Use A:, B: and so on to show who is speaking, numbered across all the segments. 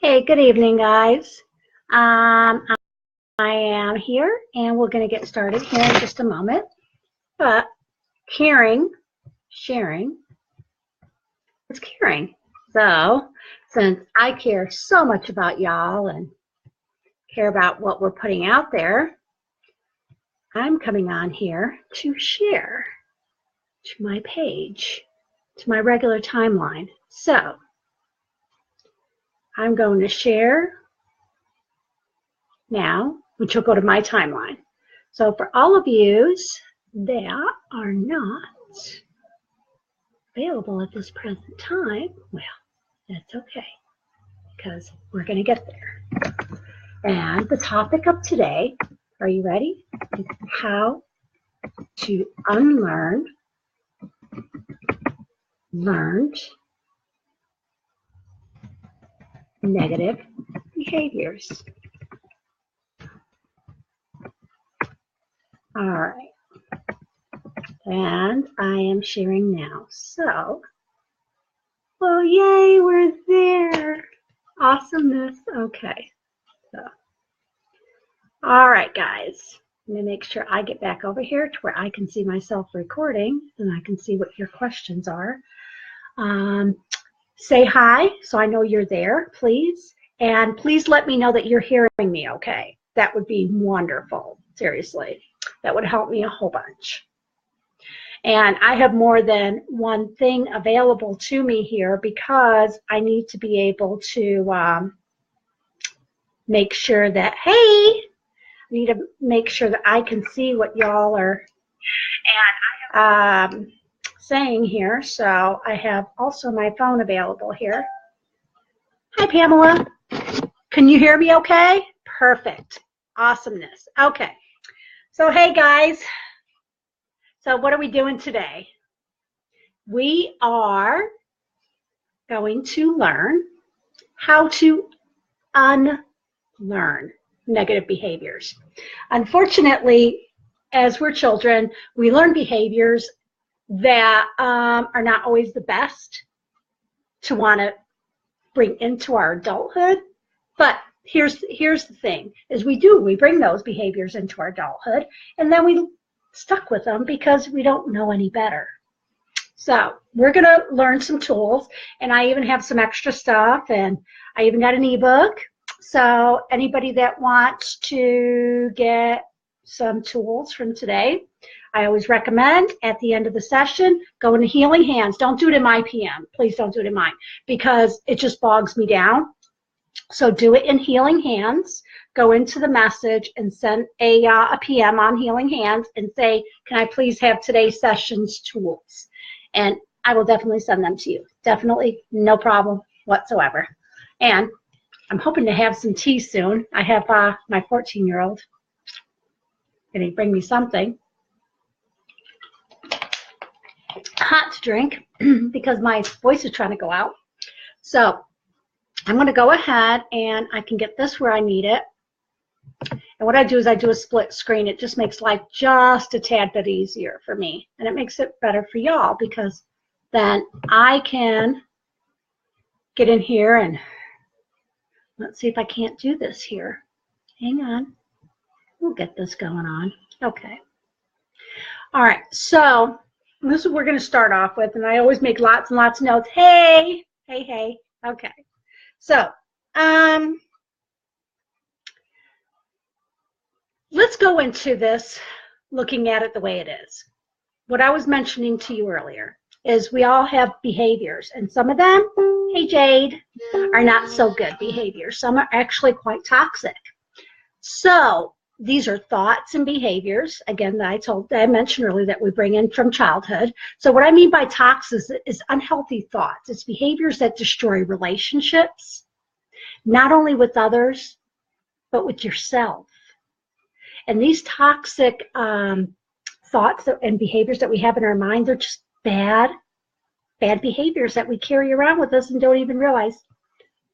A: Hey, good evening, guys. I am here, and we're going to get started here in just a moment. But sharing is caring. So, since I care so much about y'all and care about what we're putting out there, I'm coming on here to share to my page, to my regular timeline. So, I'm going to share now, which will go to my timeline. So for all of yous that are not available at this present time, well, that's okay, because we're going to get there. And the topic of today, are you ready? Is how to unlearn learned negative behaviors. All right, and I am sharing now. So, oh yay, we're there. Awesomeness. Okay. So, all right, guys. Let me make sure I get back over here to where I can see myself recording and I can see what your questions are. Say hi so I know you're there, please. And please let me know that you're hearing me okay. That would be wonderful. Seriously. That would help me a whole bunch. And I have more than one thing available to me here because I need to be able to make sure that, hey, I need to make sure that I can see what y'all are saying here. So I have also my phone available here. Hi, Pamela. Can you hear me okay? Perfect. Awesomeness. Okay. So, hey, guys. So what are we doing today? We are going to learn how to unlearn negative behaviors. Unfortunately, as we're children, we learn behaviors that are not always the best to want to bring into our adulthood. But here's the thing, is we bring those behaviors into our adulthood, and then we stuck with them because we don't know any better. So we're going to learn some tools, and I even have some extra stuff, and I even got an ebook. So anybody that wants to get some tools from today, I always recommend at the end of the session, go into Healing Hands. Don't do it in my PM. Please don't do it in mine because it just bogs me down. So do it in Healing Hands. Go into the message and send a PM on Healing Hands and say, can I please have today's session's tools? And I will definitely send them to you. Definitely, no problem whatsoever. And I'm hoping to have some tea soon. I have my 14-year-old going to bring me something hot to drink because my voice is trying to go out. So I'm going to go ahead and I can get this where I need it. And what I do is I do a split screen. It just makes life just a tad bit easier for me. And it makes it better for y'all because then I can get in here and let's see if I can't do this here. Hang on. We'll get this going on. Okay. All right. So this is what we're going to start off with. And I always make lots and lots of notes. Hey, hey, hey. Okay. So, let's go into this looking at it the way it is. What I was mentioning to you earlier is we all have behaviors, and some of them, hey Jade, are not so good behaviors. Some are actually quite toxic. So these are thoughts and behaviors, again, that I mentioned earlier that we bring in from childhood. So what I mean by toxic is unhealthy thoughts. It's behaviors that destroy relationships, not only with others, but with yourself. And these toxic thoughts and behaviors that we have in our mind, they're just bad behaviors that we carry around with us and don't even realize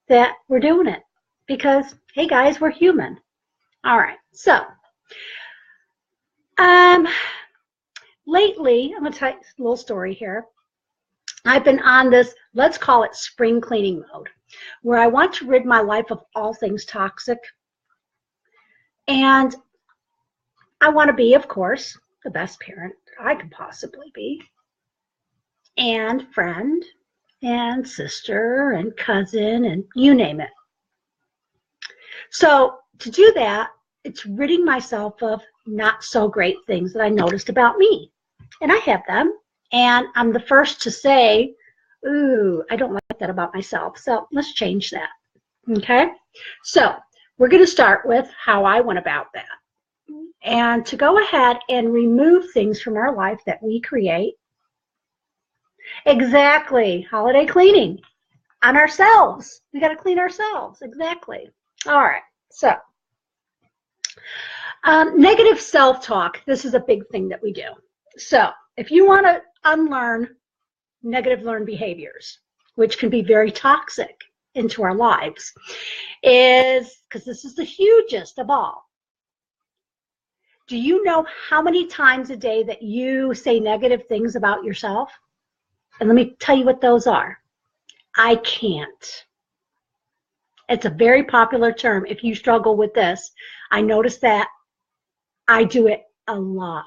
A: that we're doing it. Because, hey guys, we're human. All right, so lately, I'm going to tell you a little story here. I've been on this, let's call it spring cleaning mode, where I want to rid my life of all things toxic. And I want to be, of course, the best parent I can possibly be, and friend, and sister, and cousin, and you name it. So to do that, it's ridding myself of not so great things that I noticed about me. And I have them. And I'm the first to say, ooh, I don't like that about myself. So let's change that. Okay? So we're going to start with how I went about that. And to go ahead and remove things from our life that we create. Exactly. Holiday cleaning on ourselves. We got to clean ourselves. Exactly. All right. So negative self-talk. This is a big thing that we do. So if you want to unlearn negative learned behaviors, which can be very toxic into our lives, is because this is the hugest of all. Do you know how many times a day that you say negative things about yourself? And let me tell you what those are. I can't. It's a very popular term. If you struggle with this, I notice that I do it a lot.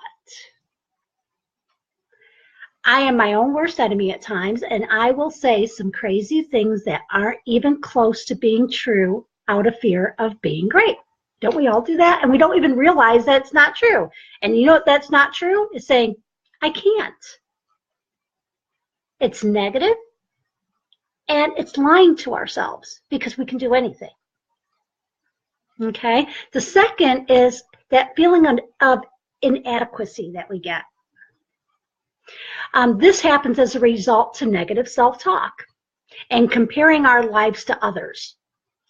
A: I am my own worst enemy at times, and I will say some crazy things that aren't even close to being true out of fear of being great. Don't we all do that? And we don't even realize that it's not true. And you know what that's not true? Is saying, I can't. It's negative, and it's lying to ourselves because we can do anything. Okay? The second is that feeling of inadequacy that we get. This happens as a result to negative self-talk and comparing our lives to others.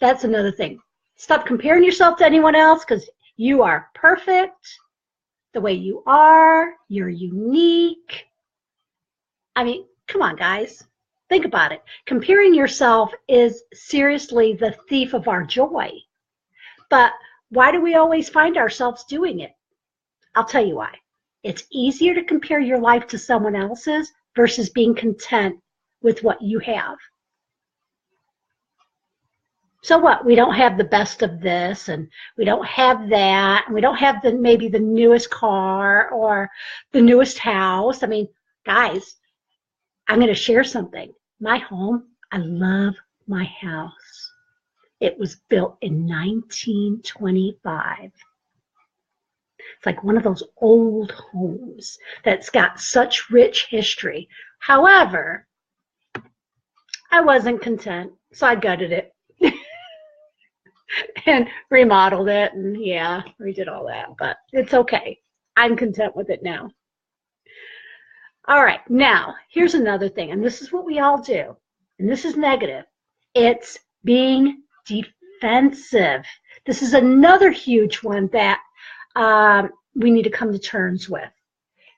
A: That's another thing. Stop comparing yourself to anyone else because you are perfect the way you are. You're unique. I mean, come on, guys. Think about it. Comparing yourself is seriously the thief of our joy. But why do we always find ourselves doing it? I'll tell you why. It's easier to compare your life to someone else's versus being content with what you have. So what? We don't have the best of this, and we don't have that, and we don't have maybe the newest car or the newest house. I mean, guys, I'm going to share something. My home, I love my house. It was built in 1925. It's like one of those old homes that's got such rich history. However, I wasn't content, so I gutted it and remodeled it, and yeah, redid all that, but it's okay. I'm content with it now. All right, now, here's another thing, and this is what we all do, and this is negative. It's being defensive. This is another huge one that we need to come to terms with,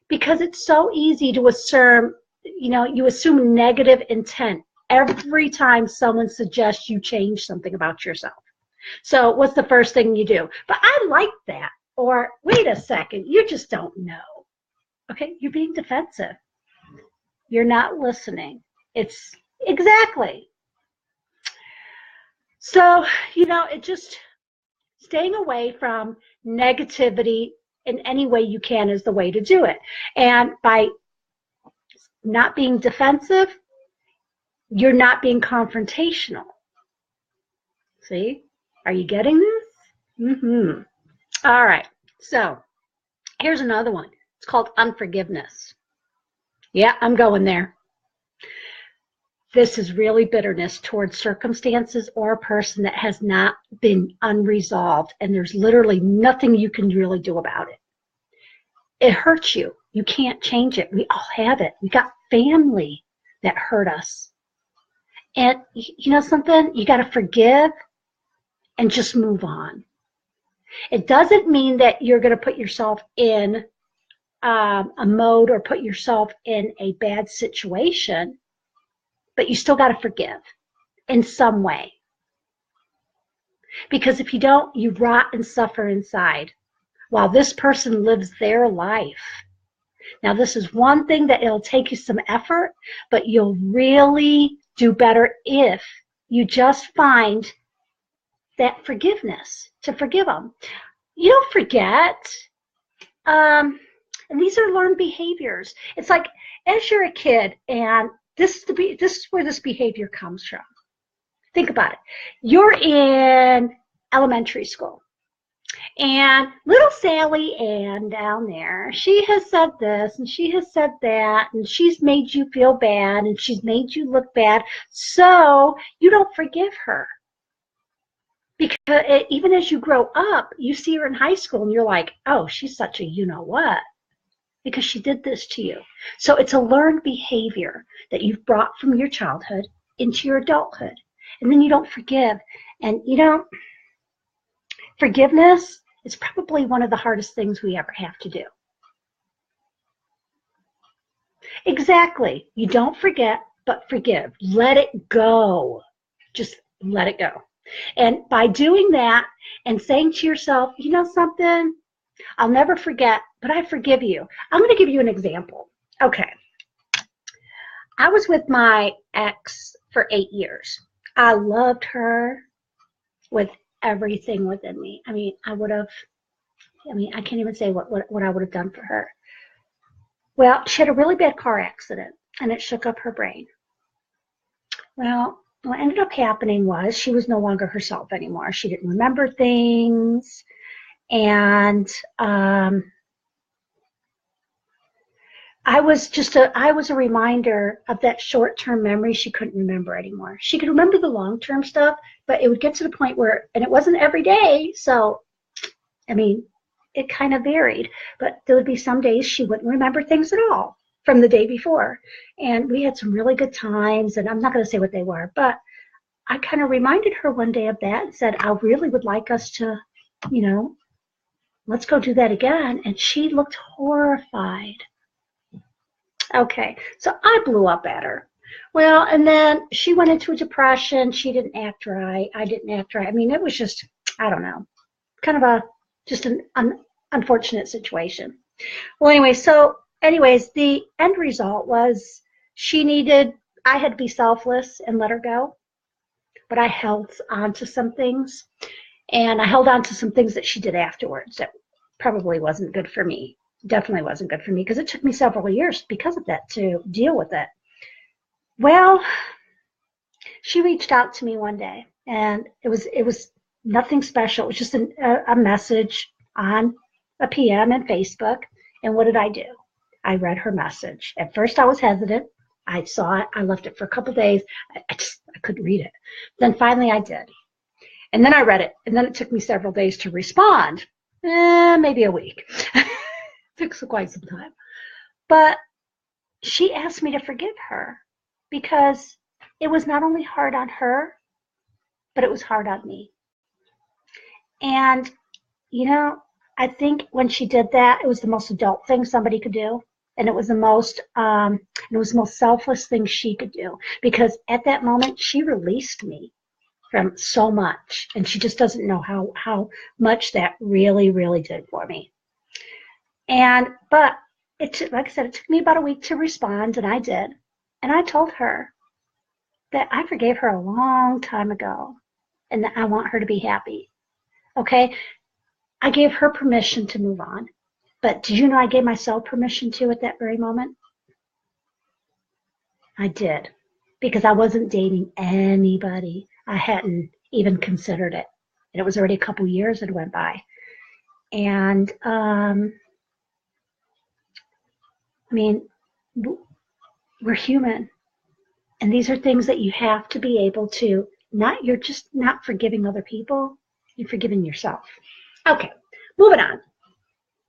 A: because it's so easy to assume, you assume negative intent every time someone suggests you change something about yourself. So what's the first thing you do? But I like that. Or wait a second, you just don't know. Okay, you're being defensive. You're not listening. It's exactly. So, it just staying away from negativity in any way you can is the way to do it. And by not being defensive, you're not being confrontational. See? Are you getting this? Mm-hmm. All right. So here's another one. It's called unforgiveness. Yeah, I'm going there. This is really bitterness towards circumstances or a person that has not been unresolved, and there's literally nothing you can really do about it. It hurts you. You can't change it. We all have it. We got family that hurt us. And you know something? You got to forgive and just move on. It doesn't mean that you're going to put yourself in a mode or put yourself in a bad situation, but you still got to forgive in some way. Because if you don't, you rot and suffer inside while this person lives their life. Now, this is one thing that it'll take you some effort, but you'll really do better if you just find that forgiveness, to forgive them. You don't forget. And these are learned behaviors. It's like as you're a kid, and this is where this behavior comes from. Think about it. You're in elementary school. And little Sally Ann down there, she has said this and she has said that, and she's made you feel bad and she's made you look bad. So you don't forgive her. Because even as you grow up, you see her in high school and you're like, oh, she's such a you-know-what, because she did this to you. So it's a learned behavior that you've brought from your childhood into your adulthood. And then you don't forgive. And forgiveness is probably one of the hardest things we ever have to do. Exactly. You don't forget, but forgive. Let it go. Just let it go. And by doing that and saying to yourself, you know something, I'll never forget, but I forgive you. I'm going to give you an example. Okay. I was with my ex for 8 years. I loved her with everything within me. I mean, I can't even say what I would have done for her. Well, she had a really bad car accident, and it shook up her brain. Well, what ended up happening was she was no longer herself anymore. She didn't remember things, and I was a reminder of that short-term memory she couldn't remember anymore. She could remember the long-term stuff, but it would get to the point where, and it wasn't every day, so, I mean, it kind of varied, but there would be some days she wouldn't remember things at all from the day before. And we had some really good times, and I'm not going to say what they were, but I kind of reminded her one day of that and said, I really would like us to, let's go do that again. And she looked horrified. Okay, so I blew up at her. Well, and then she went into a depression. She didn't act right. I didn't act right. I mean, it was just, I don't know, kind of just an unfortunate situation. Well, anyways, the end result was I had to be selfless and let her go. But I held on to some things. And I held on to some things that she did afterwards that probably wasn't good for me. Definitely wasn't good for me, because it took me several years because of that to deal with it. Well, she reached out to me one day, and it was nothing special. It was just a message on a PM and Facebook. And what did I do? I read her message. At first I was hesitant. I saw it. I left it for a couple days. I couldn't read it. Then finally I did. And then I read it. And then it took me several days to respond. Maybe a week. Took quite some time. But she asked me to forgive her because it was not only hard on her, but it was hard on me. And, I think when she did that, it was the most adult thing somebody could do. And it was the most selfless thing she could do, because at that moment she released me from so much, and she just doesn't know how much that really, really did for me. But like I said, it took me about a week to respond, and I did. And I told her that I forgave her a long time ago, and that I want her to be happy. Okay? I gave her permission to move on. But did you know I gave myself permission to at that very moment? I did. Because I wasn't dating anybody. I hadn't even considered it. And it was already a couple years that went by. And, we're human. And these are things that you have to be able to, you're just not forgiving other people. You're forgiving yourself. Okay, moving on. I'm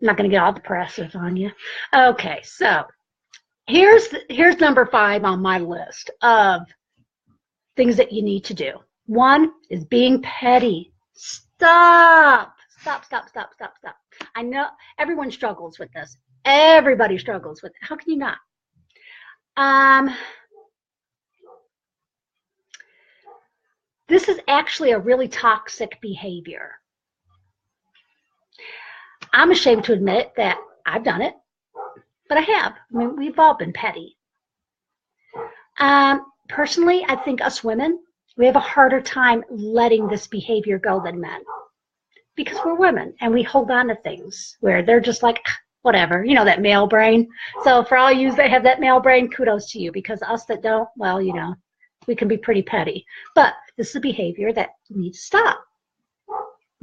A: not going to get all depressive on you. Okay, so here's number 5 on my list of things that you need to do. 1 is being petty. Stop. I know everyone struggles with this. Everybody struggles with it. How can you not? This is actually a really toxic behavior. I'm ashamed to admit that I've done it. but I have. I mean, we've all been petty. Personally, I think us women, we have a harder time letting this behavior go than men because we're women and we hold on to things where they're just like, whatever, you know, that male brain. So for all you that have that male brain, kudos to you, because us that don't, well, you know, we can be pretty petty. But this is a behavior that needs to stop.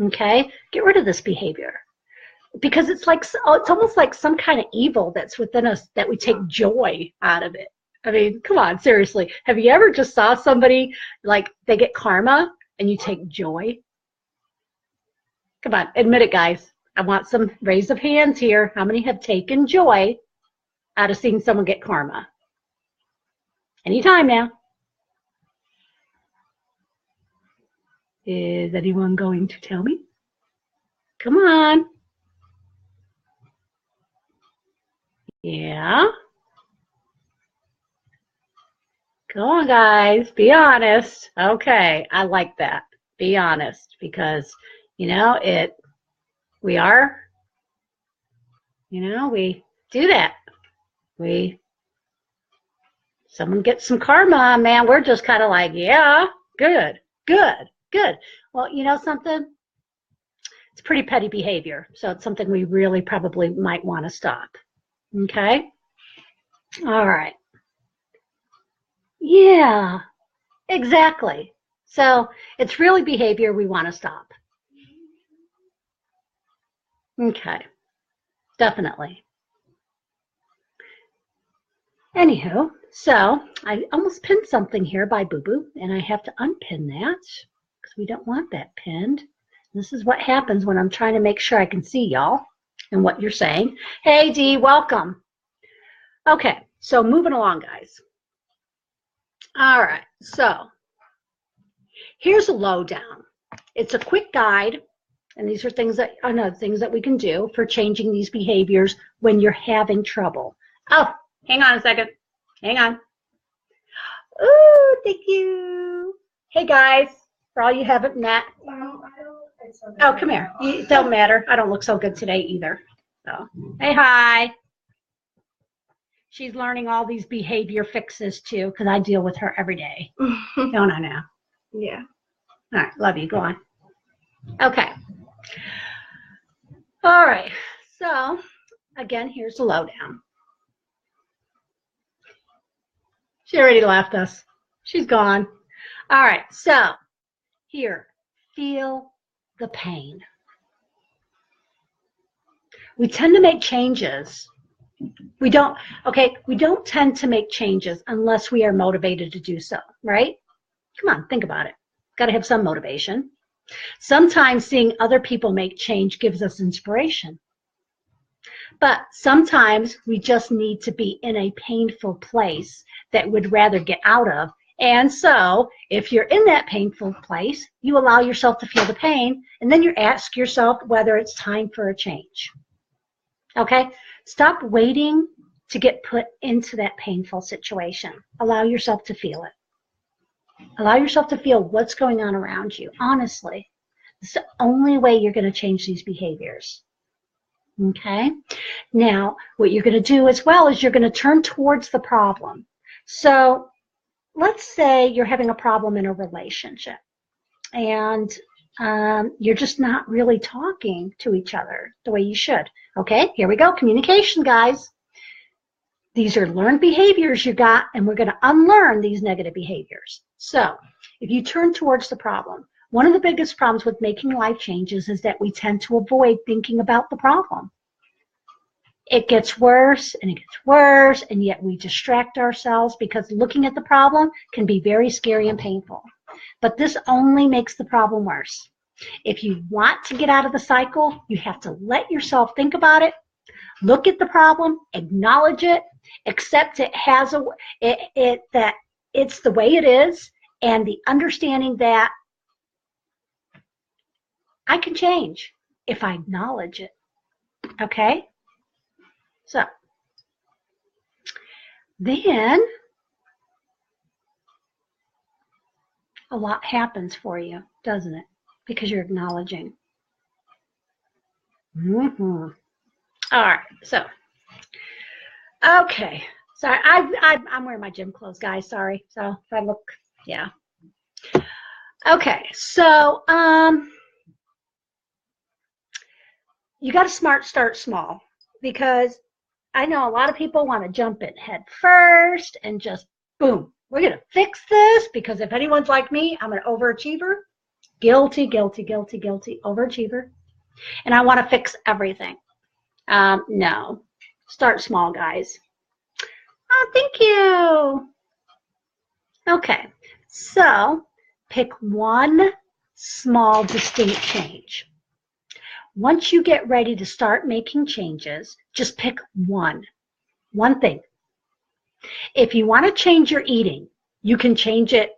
A: Okay? Get rid of this behavior. Because it's like, it's almost like some kind of evil that's within us that we take joy out of it. I mean, come on, seriously. Have you ever just saw somebody, like, they get karma and you take joy? Come on, admit it, guys. I want some raise of hands here. How many have taken joy out of seeing someone get karma? Anytime now. Is anyone going to tell me? Come on. Yeah. Come on, guys. Be honest. Okay, I like that. Be honest, because, you know, we are, you know, we do that. Someone gets some karma, man, we're just kind of like, yeah, good. Well, you know something? It's pretty petty behavior, so it's something we really probably might want to stop. Okay? All right. Yeah, exactly. So it's really behavior we want to stop. Okay, definitely. Anywho, so I almost pinned something here by Boo Boo, and I have to unpin that because we don't want that pinned. This is what happens when I'm trying to make sure I can see y'all and what you're saying. Hey, Dee, welcome. Okay, so moving along, guys. All right, so here's a lowdown. It's a quick guide, and these are things that things that we can do for changing these behaviors when you're having trouble. Oh, hang on a second. Hang on. Ooh, thank you. Hey, guys, for all you haven't met. Oh, come here. It don't matter. I don't look so good today either. So, hey, hi. She's learning all these behavior fixes too, because I deal with her every day. Don't I now?
B: Yeah.
A: All right, love you. Go on. Okay. All right. So, again, here's the lowdown. She already left us. She's gone. All right. So, here, feel the pain. We tend to make changes. We don't tend to make changes unless we are motivated to do so, right? Come on, think about it. Got to have some motivation. Sometimes seeing other people make change gives us inspiration. But sometimes we just need to be in a painful place that we'd rather get out of. And so if you're in that painful place, you allow yourself to feel the pain, and then you ask yourself whether it's time for a change. Okay? Stop waiting to get put into that painful situation. Allow yourself to feel it. Allow yourself to feel what's going on around you. Honestly, it's the only way you're going to change these behaviors. Okay? Now, what you're going to do as well is you're going to turn towards the problem. So let's say you're having a problem in a relationship, and you're just not really talking to each other the way you should. Okay, here we go. Communication, guys. These are learned behaviors you got, and we're going to unlearn these negative behaviors. So if you turn towards the problem, one of the biggest problems with making life changes is that we tend to avoid thinking about the problem. It gets worse and it gets worse, and yet we distract ourselves because looking at the problem can be very scary and painful. But this only makes the problem worse. If you want to get out of the cycle, you have to let yourself think about it, look at the problem, acknowledge it, accept that it's the way it is, and the understanding that I can change if I acknowledge it. Okay? So, then a lot happens for you, doesn't it? Because you're acknowledging. All right, so Okay. Sorry, I'm wearing my gym clothes, guys. Sorry. So if I look, yeah. Okay. So you got to start small, because I know a lot of people want to jump in head first and just boom, we're going to fix this, because if anyone's like me, I'm an overachiever. Guilty, guilty, guilty, guilty, overachiever. And I want to fix everything. No. Start small, guys. Oh, thank you. Okay. So pick one small, distinct change. Once you get ready to start making changes, just pick one thing. If you want to change your eating, you can change it.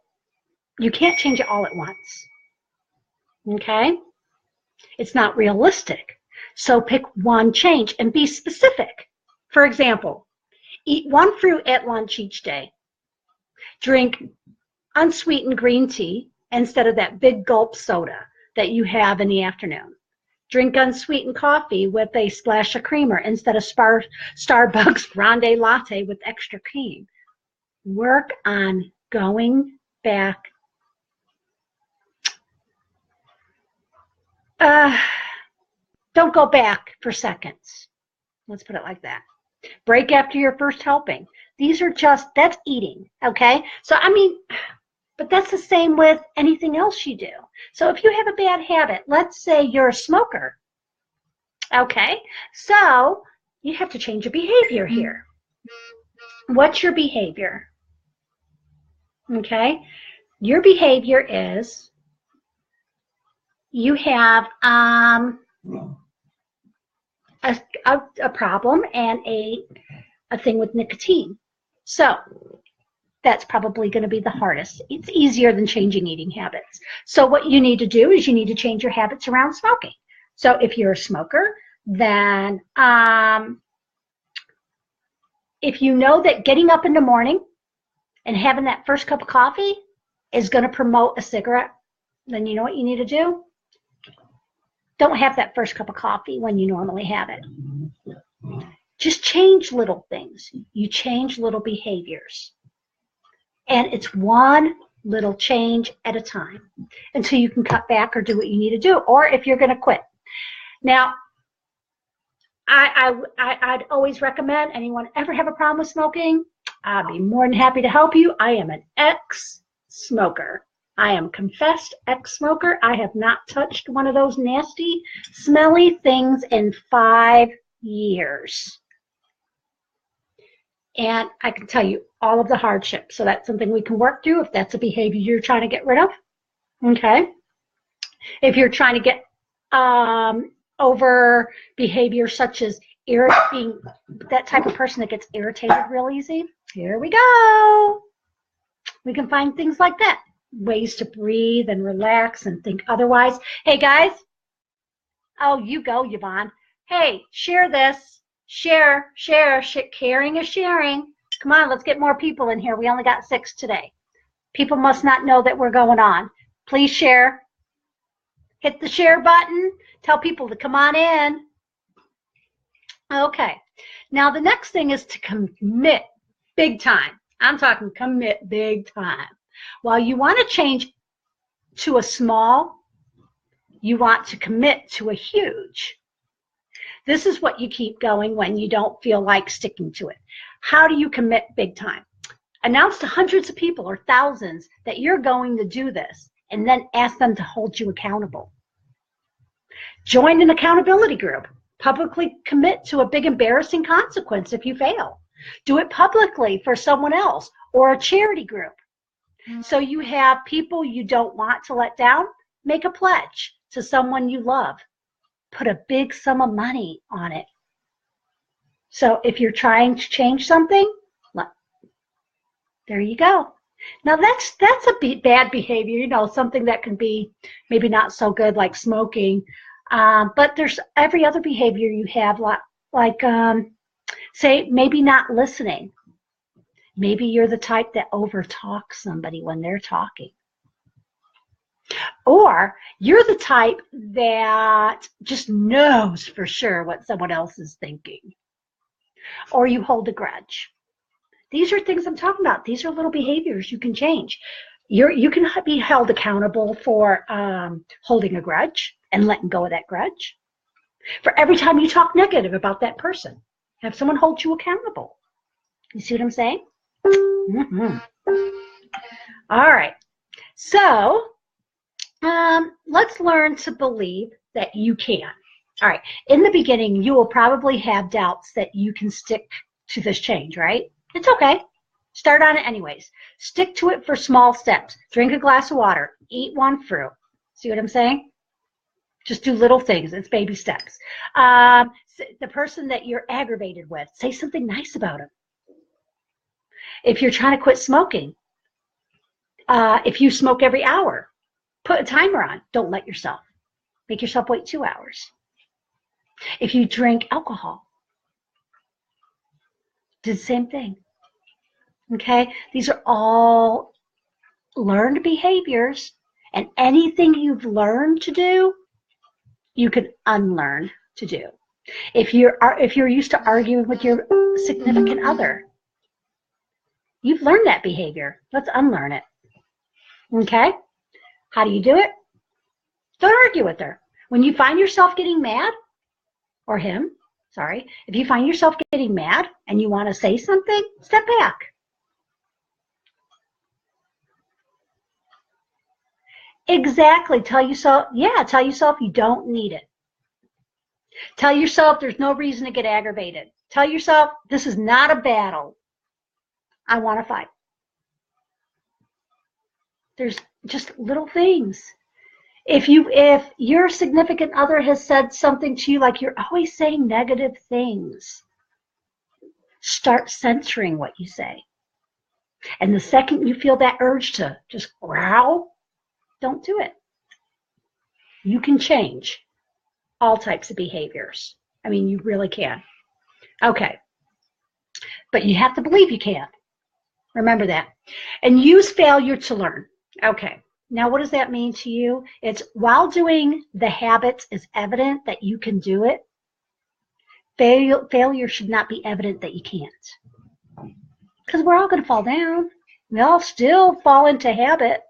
A: You can't change it all at once. Okay? It's not realistic. So pick one change and be specific. For example, eat one fruit at lunch each day. Drink unsweetened green tea instead of that big gulp soda that you have in the afternoon. Drink unsweetened coffee with a splash of creamer instead of Starbucks grande latte with extra cream. Work on going back. Don't go back for seconds. Let's put it like that. Break after your first helping. These are that's eating, okay? So, I mean, but that's the same with anything else you do. So if you have a bad habit, let's say you're a smoker, okay? So you have to change your behavior here. What's your behavior? Okay? Your behavior is you have a problem and a thing with nicotine. So that's probably going to be the hardest. It's easier than changing eating habits. So what you need to do is you need to change your habits around smoking. So if you're a smoker, then if you know that getting up in the morning and having that first cup of coffee is going to promote a cigarette, then you know what you need to do? Don't have that first cup of coffee when you normally have it. Just change little things. You change little behaviors. And it's one little change at a time until you can cut back or do what you need to do, or if you're going to quit. Now, I'd always recommend anyone ever have a problem with smoking, I'd be more than happy to help you. I am an ex-smoker. I am confessed ex-smoker. I have not touched one of those nasty, smelly things in 5 years. And I can tell you all of the hardships. So that's something we can work through if that's a behavior you're trying to get rid of. Okay. If you're trying to get over behavior such as being that type of person that gets irritated real easy, here we go. We can find things like that. Ways to breathe and relax and think otherwise. Hey, guys. Oh, you go, Yvonne. Hey, share this. Share. Caring is sharing. Come on, let's get more people in here. We only got 6 today. People must not know that we're going on. Please share. Hit the share button. Tell people to come on in. Okay. Now, the next thing is to commit big time. I'm talking commit big time. While you want to change to a small, you want to commit to a huge. This is what you keep going when you don't feel like sticking to it. How do you commit big time? Announce to hundreds of people or thousands that you're going to do this, and then ask them to hold you accountable. Join an accountability group. Publicly commit to a big embarrassing consequence if you fail. Do it publicly for someone else or a charity group. So you have people you don't want to let down. Make a pledge to someone you love. Put a big sum of money on it. So if you're trying to change something, there you go. Now that's a bad behavior, something that can be maybe not so good, like smoking. But there's every other behavior you have, like say maybe not listening. Maybe you're the type that overtalks somebody when they're talking. Or you're the type that just knows for sure what someone else is thinking. or you hold a grudge. These are things I'm talking about. These are little behaviors you can change. You can be held accountable for holding a grudge and letting go of that grudge. For every time you talk negative about that person, have someone hold you accountable. You see what I'm saying? Mm-hmm. All right. So let's learn to believe that you can. All right. In the beginning, you will probably have doubts that you can stick to this change, right? It's okay. Start on it anyways. Stick to it for small steps. Drink a glass of water. Eat one fruit. See what I'm saying? Just do little things. It's baby steps. The person that you're aggravated with, say something nice about him. If you're trying to quit smoking, if you smoke every hour, put a timer on. Don't let yourself. Make yourself wait 2 hours. If you drink alcohol, do the same thing. Okay? These are all learned behaviors, and anything you've learned to do, you can unlearn to do. If you're used to arguing with your significant other, you've learned that behavior. Let's unlearn it. Okay? How do you do it? Don't argue with her. When you find yourself getting mad, or him, sorry, if you find yourself getting mad and you want to say something, step back. Exactly. Tell yourself you don't need it. Tell yourself there's no reason to get aggravated. Tell yourself this is not a battle I want to fight. There's just little things. If your significant other has said something to you like you're always saying negative things, start censoring what you say. And the second you feel that urge to just growl, don't do it. You can change all types of behaviors. I mean, you really can. Okay. But you have to believe you can. Remember that. And use failure to learn. Okay. Now, what does that mean to you? It's while doing the habits is evident that you can do it, failure should not be evident that you can't. Because we're all going to fall down. We all still fall into habit.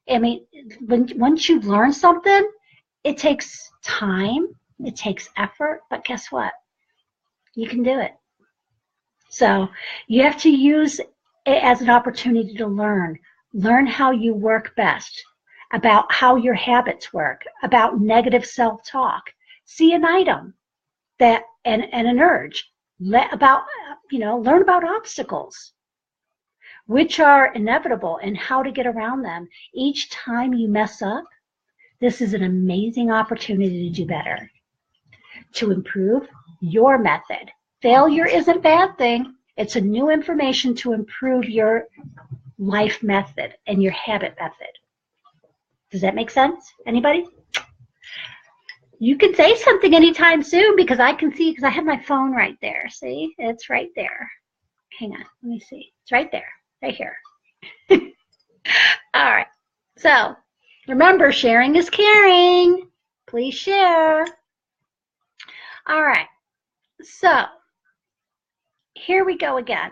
A: I mean, once you learn something, it takes time, it takes effort, but guess what? You can do it. So you have to use it as an opportunity to learn. Learn how you work best, about how your habits work, about negative self-talk. See an item and an urge. Learn about obstacles, which are inevitable, and how to get around them. Each time you mess up, this is an amazing opportunity to do better, to improve your method. Failure isn't a bad thing. It's a new information to improve your life method and your habit method. Does that make sense? Anybody? You can say something anytime soon because I can see, because I have my phone right there. See? It's right there. Hang on. Let me see. It's right there. Right here. All right. So remember, sharing is caring. Please share. All right. So here we go again.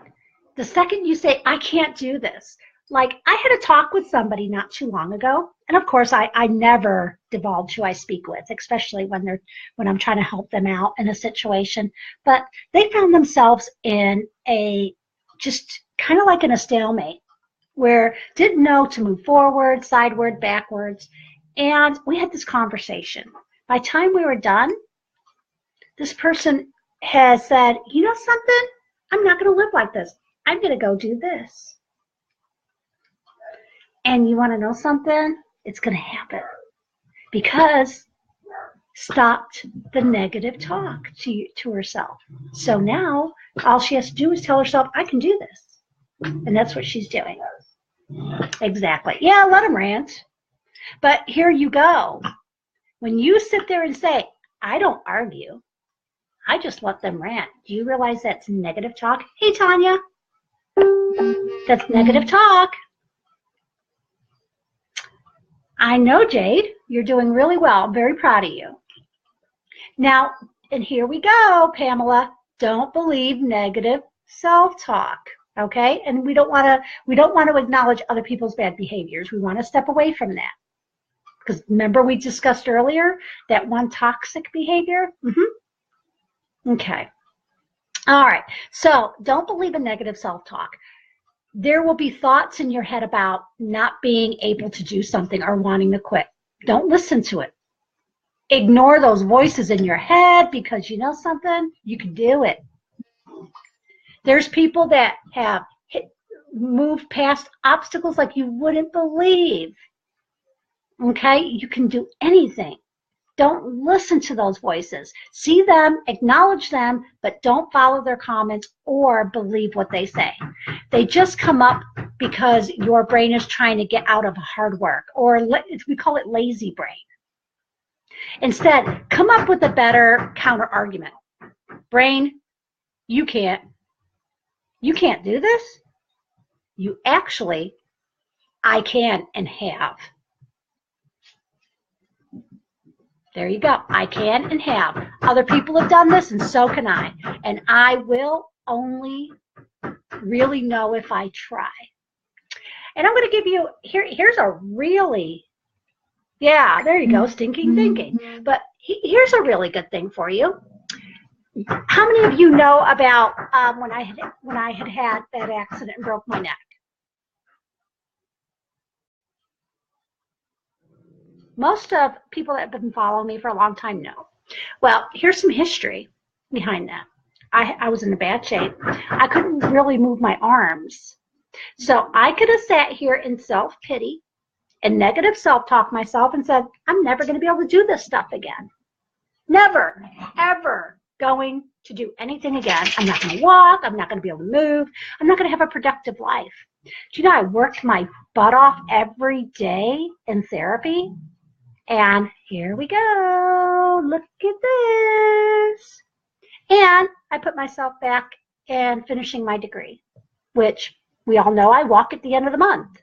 A: The second you say, I can't do this. Like, I had a talk with somebody not too long ago. And of course, I never divulge who I speak with, especially when I'm trying to help them out in a situation. But they found themselves in just kind of like in a stalemate, where didn't know to move forward, sideward, backwards. And we had this conversation. By the time we were done, this person has said, you know something? I'm not going to live like this. I'm going to go do this. And you want to know something? It's going to happen. Because stopped the negative talk to herself. So now all she has to do is tell herself, I can do this. And that's what she's doing. Exactly. Yeah, let them rant. But here you go. When you sit there and say, I don't argue, I just let them rant. Do you realize that's negative talk? Hey, Tanya. That's negative talk. I know, Jade. You're doing really well. I'm very proud of you. Now, and here we go, Pamela. Don't believe negative self-talk. Okay? And we don't want to acknowledge other people's bad behaviors. We want to step away from that. Because remember we discussed earlier that one toxic behavior? Okay. All right. So don't believe in negative self-talk. There will be thoughts in your head about not being able to do something or wanting to quit. Don't listen to it. Ignore those voices in your head, because you know something? You can do it. There's people that have moved past obstacles like you wouldn't believe. Okay? You can do anything. Don't listen to those voices. See them, acknowledge them, but don't follow their comments or believe what they say. They just come up because your brain is trying to get out of hard work, or we call it lazy brain. Instead, come up with a better counter argument. Brain, you can't do this. You actually, I can and have. There you go. I can and have. Other people have done this, and so can I. And I will only really know if I try. And I'm going to give you, here's a really, yeah, there you go, stinking thinking. But here's a really good thing for you. How many of you know about when I had that accident and broke my neck? Most of people that have been following me for a long time know. Well, here's some history behind that. I was in a bad shape. I couldn't really move my arms. So I could have sat here in self-pity and negative self-talk myself and said, I'm never going to be able to do this stuff again. Never, ever going to do anything again. I'm not going to walk. I'm not going to be able to move. I'm not going to have a productive life. Do you know, I worked my butt off every day in therapy. And here we go. Look at this. And I put myself back in finishing my degree, which we all know I walk at the end of the month.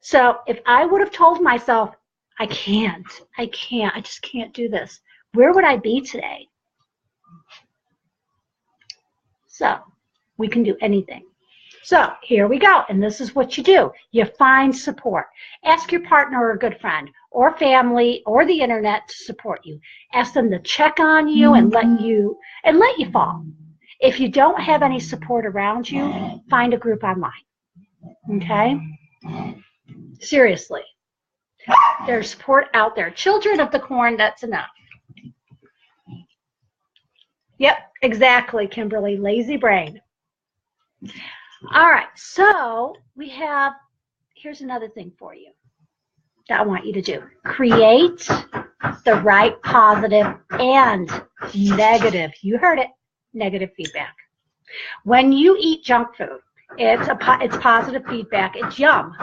A: So if I would have told myself, I just can't do this, where would I be today? So we can do anything. So here we go. And this is what you do. You find support. Ask your partner or a good friend or family or the internet to support you. Ask them to check on you and let you fall. If you don't have any support around you, find a group online. Okay? Seriously. There's support out there. Children of the Corn, that's enough. Yep, exactly, Kimberly. Lazy brain. All right, so here's another thing for you that I want you to do. Create the right positive and negative, you heard it, negative feedback. When you eat junk food, it's positive feedback, it's yum.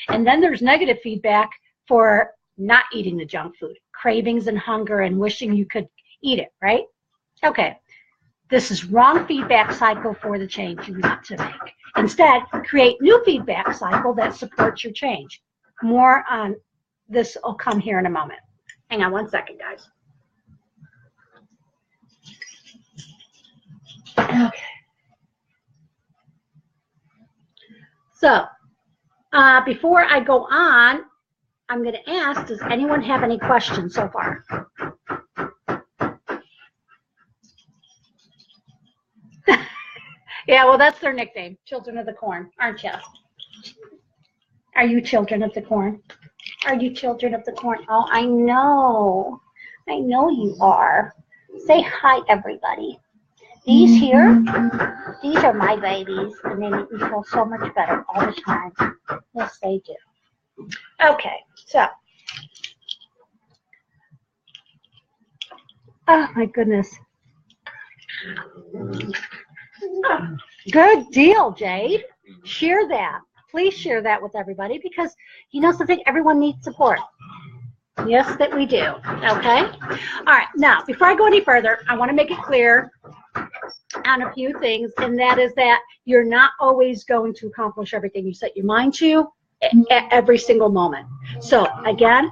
A: And then there's negative feedback for not eating the junk food, cravings and hunger and wishing you could eat it, right? Okay, this is wrong feedback cycle for the change you want to make. Instead, create new feedback cycle that supports your change. More on this will come here in a moment. Hang on one second, guys. Okay. So, before I go on, I'm going to ask, does anyone have any questions so far? Yeah, well, that's their nickname, Children of the Corn, aren't you? Are you Children of the Corn? Are you Children of the Corn? Oh, I know. I know you are. Say hi, everybody. These here, these are my babies, and they make me feel so much better all the time. Yes, they do. Okay, so. Oh, my goodness. Good deal, Jade. Share that. Please share that with everybody, because you know something, everyone needs support. Yes, that we do. Okay? All right. Now, before I go any further, I want to make it clear on a few things, and that is that you're not always going to accomplish everything you set your mind to at every single moment. So, again,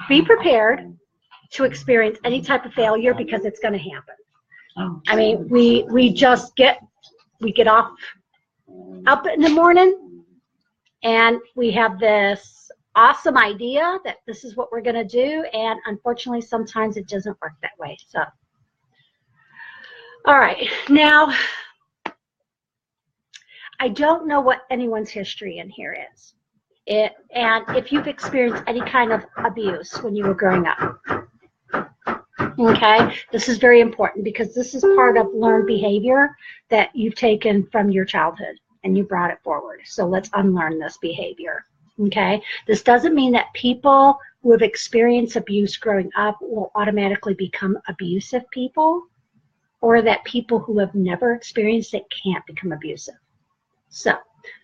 A: be prepared to experience any type of failure, because it's going to happen. I mean, we just get up in the morning, and we have this awesome idea that this is what we're going to do, and unfortunately sometimes it doesn't work that way. So all right, now I don't know what anyone's history in here is, and if you've experienced any kind of abuse when you were growing up. Okay, this is very important because this is part of learned behavior that you've taken from your childhood and you brought it forward. So let's unlearn this behavior. Okay, this doesn't mean that people who have experienced abuse growing up will automatically become abusive people, or that people who have never experienced it can't become abusive. So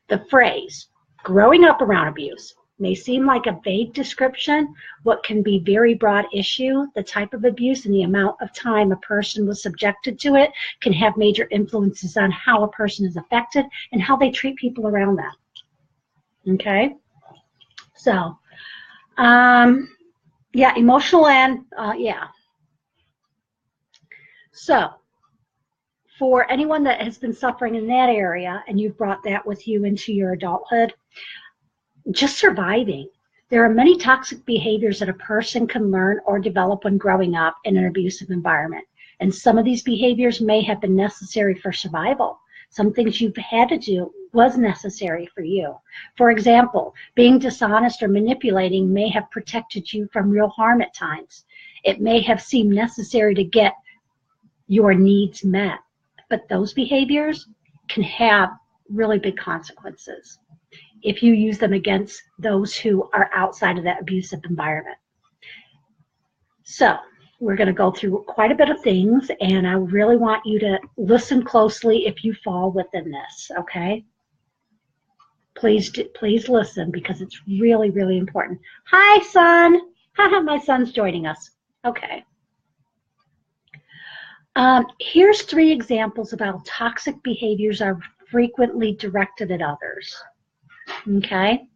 A: the phrase growing up around abuse may seem like a vague description, what can be very broad issue. The type of abuse and the amount of time a person was subjected to it can have major influences on how a person is affected and how they treat people around them. Okay? So, yeah, emotional and, yeah. So, for anyone that has been suffering in that area and you've brought that with you into your adulthood, just surviving. There are many toxic behaviors that a person can learn or develop when growing up in an abusive environment. And some of these behaviors may have been necessary for survival. Some things you've had to do was necessary for you. For example, being dishonest or manipulating may have protected you from real harm at times. It may have seemed necessary to get your needs met, but those behaviors can have really big consequences if you use them against those who are outside of that abusive environment. So we're going to go through quite a bit of things, and I really want you to listen closely if you fall within this, okay? Please listen, because it's really, really important. Hi, son. My son's joining us. Okay. Here's 3 examples of how toxic behaviors are frequently directed at others. Okay?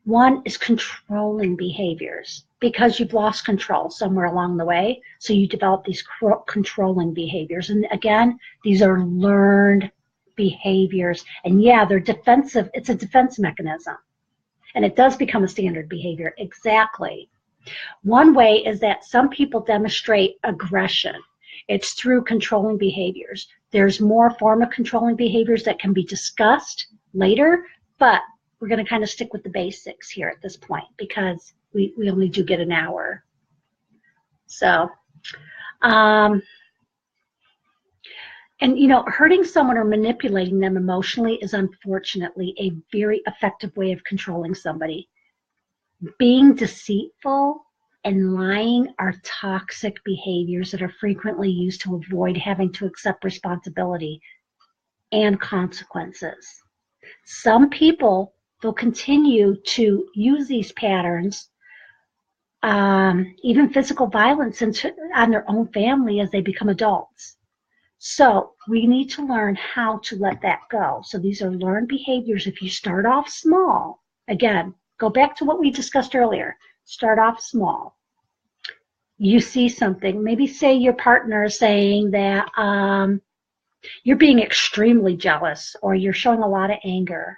A: One is controlling behaviors, because you've lost control somewhere along the way, so you develop these controlling behaviors. And again, these are learned behaviors. And yeah, they're defensive. It's a defense mechanism. And it does become a standard behavior. Exactly. One way is that some people demonstrate aggression. It's through controlling behaviors. There's more form of controlling behaviors that can be discussed later, but we're going to kind of stick with the basics here at this point because we only do get an hour. So, and you know, hurting someone or manipulating them emotionally is unfortunately a very effective way of controlling somebody. Being deceitful and lying are toxic behaviors that are frequently used to avoid having to accept responsibility and consequences. Some people will continue to use these patterns, even physical violence, on their own family as they become adults. So we need to learn how to let that go. So these are learned behaviors. If you start off small, again, go back to what we discussed earlier. Start off small. You see something, maybe say your partner is saying that you're being extremely jealous, or you're showing a lot of anger,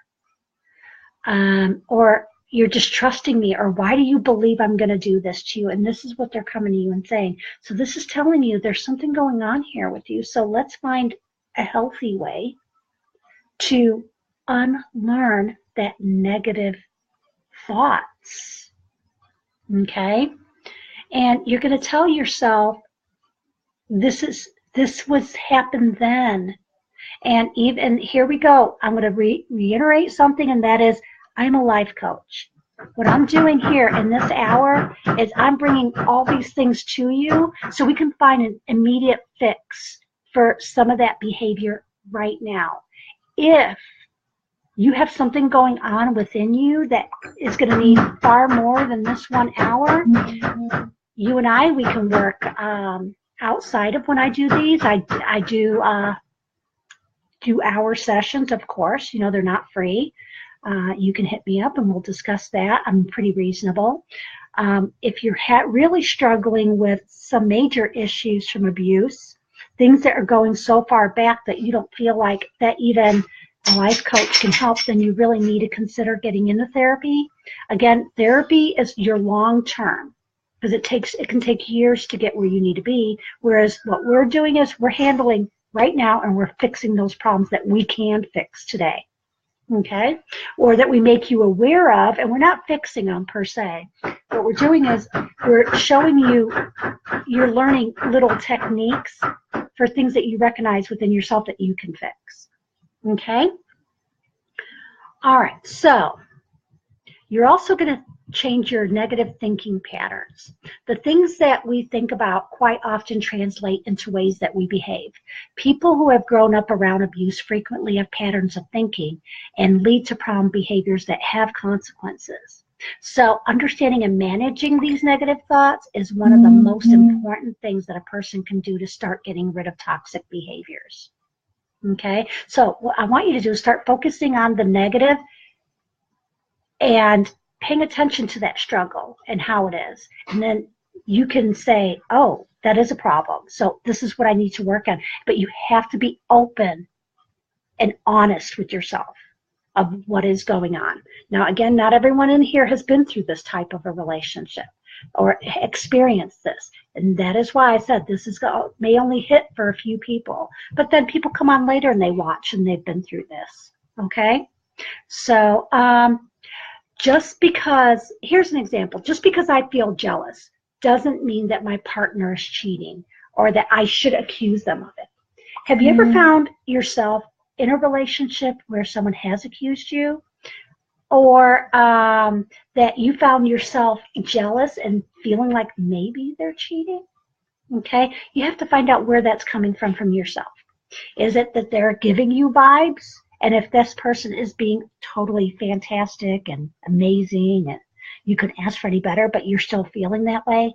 A: or you're distrusting me, or why do you believe I'm going to do this to you? And this is what they're coming to you and saying. So this is telling you there's something going on here with you. So let's find a healthy way to unlearn that negative thoughts. Okay? And you're going to tell yourself, this was happened then. And even here we go. I'm going to reiterate something, and that is, I'm a life coach. What I'm doing here in this hour is I'm bringing all these things to you so we can find an immediate fix for some of that behavior right now. If you have something going on within you that is going to need far more than this 1 hour, you and I, we can work outside of when I do these. I do hour sessions, of course. You know, they're not free. You can hit me up and we'll discuss that. I'm pretty reasonable. If you're really struggling with some major issues from abuse, things that are going so far back that you don't feel like that even a life coach can help, then you really need to consider getting into therapy. Again, therapy is your long term, because it can take years to get where you need to be. Whereas what we're doing is we're handling right now and we're fixing those problems that we can fix today. Okay? Or that we make you aware of, and we're not fixing them per se. What we're doing is we're showing you, you're learning little techniques for things that you recognize within yourself that you can fix. Okay? All right, so you're also going to change your negative thinking patterns. The things that we think about quite often translate into ways that we behave. People who have grown up around abuse frequently have patterns of thinking and lead to problem behaviors that have consequences. So understanding and managing these negative thoughts is one of the most important things that a person can do to start getting rid of toxic behaviors. Okay, so what I want you to do is start focusing on the negative and paying attention to that struggle and how it is. And then you can say, oh, that is a problem. So this is what I need to work on. But you have to be open and honest with yourself of what is going on. Now, again, not everyone in here has been through this type of a relationship or experienced this. And that is why I said this may only hit for a few people. But then people come on later and they watch and they've been through this. Okay? So just because, here's an example, just because I feel jealous doesn't mean that my partner is cheating or that I should accuse them of it. Have you ever found yourself in a relationship where someone has accused you, or that you found yourself jealous and feeling like maybe they're cheating? Okay, you have to find out where that's coming from yourself. Is it that they're giving you vibes? And if this person is being totally fantastic and amazing and you could ask for any better, but you're still feeling that way,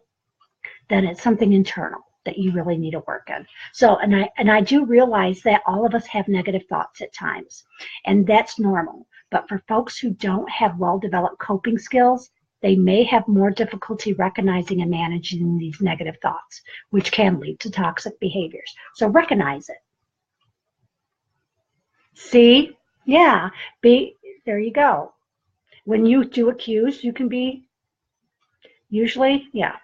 A: then it's something internal that you really need to work on. So, and I do realize that all of us have negative thoughts at times, and that's normal. But for folks who don't have well-developed coping skills, they may have more difficulty recognizing and managing these negative thoughts, which can lead to toxic behaviors. So recognize it. See? Yeah. There you go. When you do accuse, you can be usually, yeah.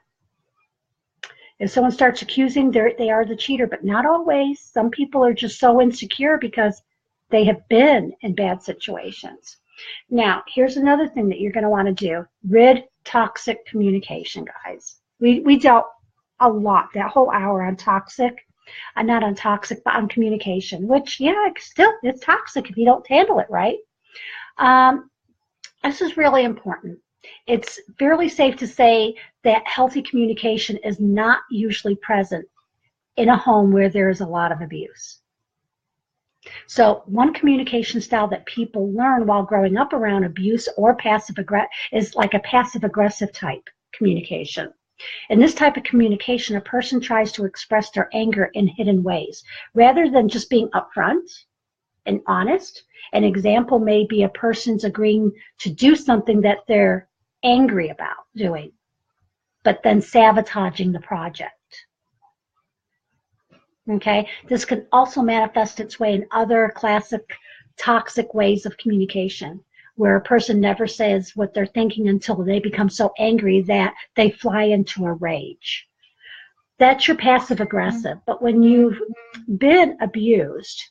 A: If someone starts accusing, they are the cheater, but not always. Some people are just so insecure because they have been in bad situations. Now, here's another thing that you're going to want to do. Rid toxic communication, guys. We dealt a lot, that whole hour on toxic. Not on toxic, but on communication, which, yeah, still, it's toxic if you don't handle it right. This is really important. It's fairly safe to say that healthy communication is not usually present in a home where there is a lot of abuse. So one communication style that people learn while growing up around abuse or passive-aggressive is like a passive-aggressive type communication. In this type of communication, a person tries to express their anger in hidden ways, rather than just being upfront and honest. An example may be a person's agreeing to do something that they're angry about doing, but then sabotaging the project. Okay, this can also manifest its way in other classic toxic ways of communication, where a person never says what they're thinking until they become so angry that they fly into a rage. That's your passive aggressive. But when you've been abused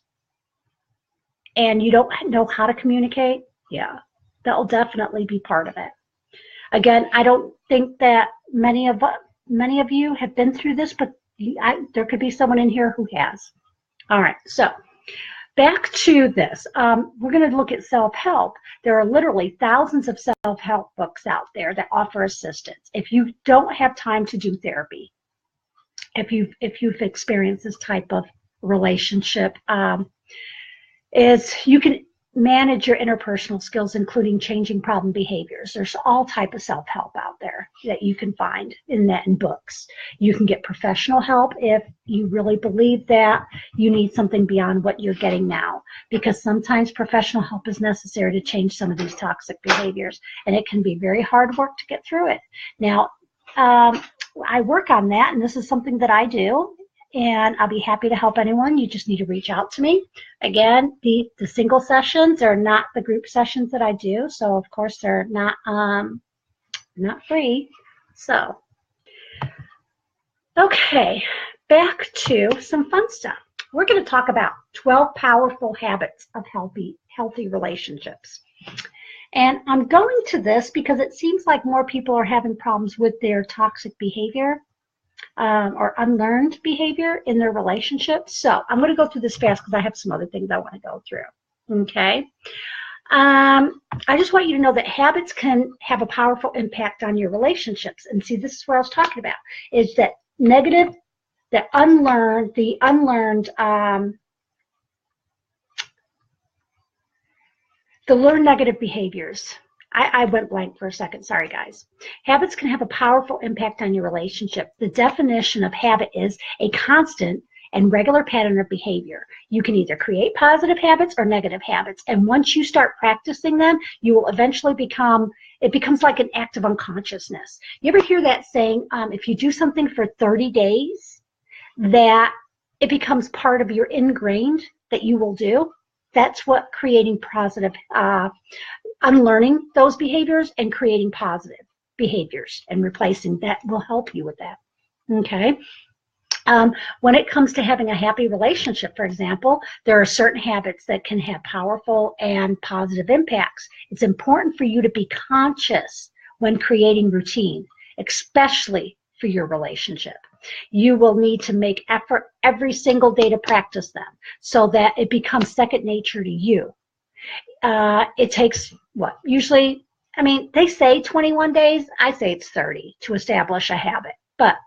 A: and you don't know how to communicate, yeah, that'll definitely be part of it. Again, I don't think that many of you have been through this, but there could be someone in here who has. All right, so back to this. We're going to look at self-help. There are literally thousands of self-help books out there that offer assistance. If you don't have time to do therapy, if you've experienced this type of relationship, is you can manage your interpersonal skills, including changing problem behaviors. There's all type of self-help out there that you can find in books. You can get professional help if you really believe that you need something beyond what you're getting now, because sometimes professional help is necessary to change some of these toxic behaviors, and it can be very hard work to get through it. Now, I work on that, and this is something that I do and I'll be happy to help anyone. You just need to reach out to me. Again, the single sessions are not the group sessions that I do, so of course they're not free. So, okay, back to some fun stuff. We're going to talk about 12 powerful habits of healthy relationships. And I'm going to this because it seems like more people are having problems with their toxic behavior or unlearned behavior in their relationships. So I'm going to go through this fast because I have some other things I want to go through. Okay. I just want you to know that habits can have a powerful impact on your relationships. And see, this is what I was talking about, is that the unlearned negative behaviors. I went blank for a second. Sorry, guys. Habits can have a powerful impact on your relationship. The definition of habit is a constant and regular pattern of behavior. You can either create positive habits or negative habits. And once you start practicing them, you will eventually it becomes like an act of unconsciousness. You ever hear that saying, if you do something for 30 days, that it becomes part of your ingrained that you will do? That's what creating positive, unlearning those behaviors and creating positive behaviors and replacing that will help you with that. Okay. When it comes to having a happy relationship, for example, there are certain habits that can have powerful and positive impacts. It's important for you to be conscious when creating routine, especially for your relationship. You will need to make effort every single day to practice them so that it becomes second nature to you. It takes what? Usually, they say 21 days. I say it's 30 to establish a habit, but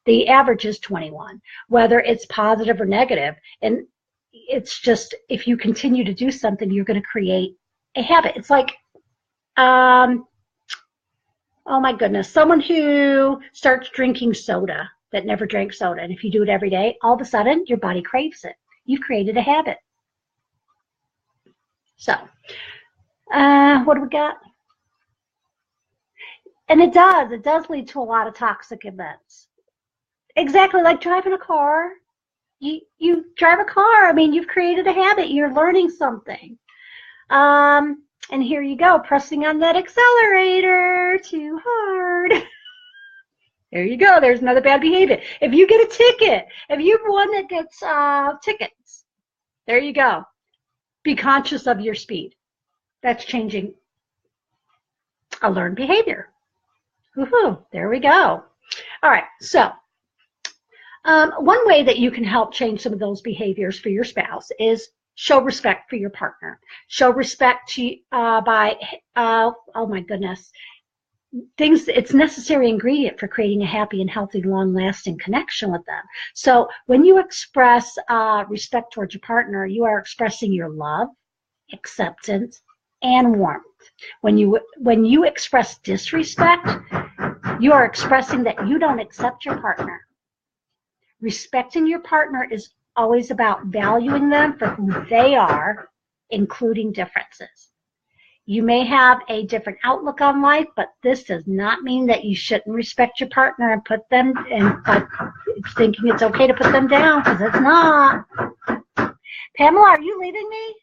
A: the average is 21, whether it's positive or negative. And it's just, if you continue to do something, you're going to create a habit. It's like, oh my goodness, someone who starts drinking soda that never drank soda. And if you do it every day, all of a sudden your body craves it. You've created a habit. So, what do we got? And it does lead to a lot of toxic events. Exactly like driving a car. You drive a car. You've created a habit. You're learning something. And here you go, pressing on that accelerator too hard. There you go. There's another bad behavior. If you get a ticket, if you're one that gets tickets, there you go. Be conscious of your speed. That's changing a learned behavior. Woohoo! There we go. All right. So one way that you can help change some of those behaviors for your spouse is show respect for your partner. Show respect by, oh my goodness, it's a necessary ingredient for creating a happy and healthy, long-lasting connection with them. So when you express respect towards your partner, you are expressing your love, acceptance, and warmth. When you express disrespect, you are expressing that you don't accept your partner. Respecting your partner is always about valuing them for who they are, including differences. You may have a different outlook on life, but this does not mean that you shouldn't respect your partner and put them in, thinking it's okay to put them down, because it's not. Pamela, are you leaving me?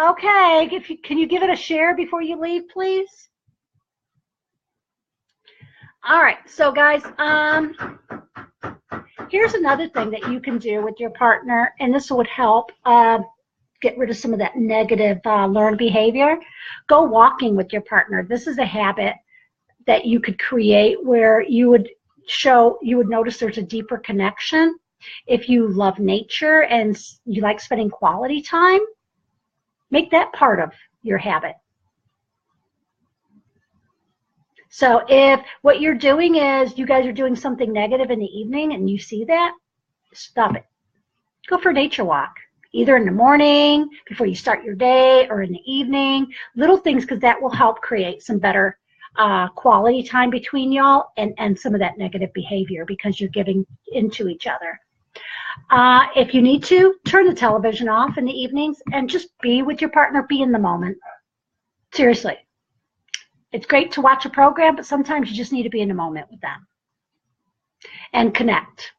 A: Okay, can you give it a share before you leave, please? All right, so guys, here's another thing that you can do with your partner, and this would help get rid of some of that negative learned behavior. Go walking with your partner. This is a habit that you could create where you would notice there's a deeper connection. If you love nature and you like spending quality time, make that part of your habit. So if what you're doing is you guys are doing something negative in the evening and you see that, stop it. Go for a nature walk, either in the morning, before you start your day, or in the evening. Little things, because that will help create some better quality time between y'all and some of that negative behavior, because you're giving into each other. If you need to, turn the television off in the evenings and just be with your partner, be in the moment. Seriously. It's great to watch a program, but sometimes you just need to be in the moment with them and connect.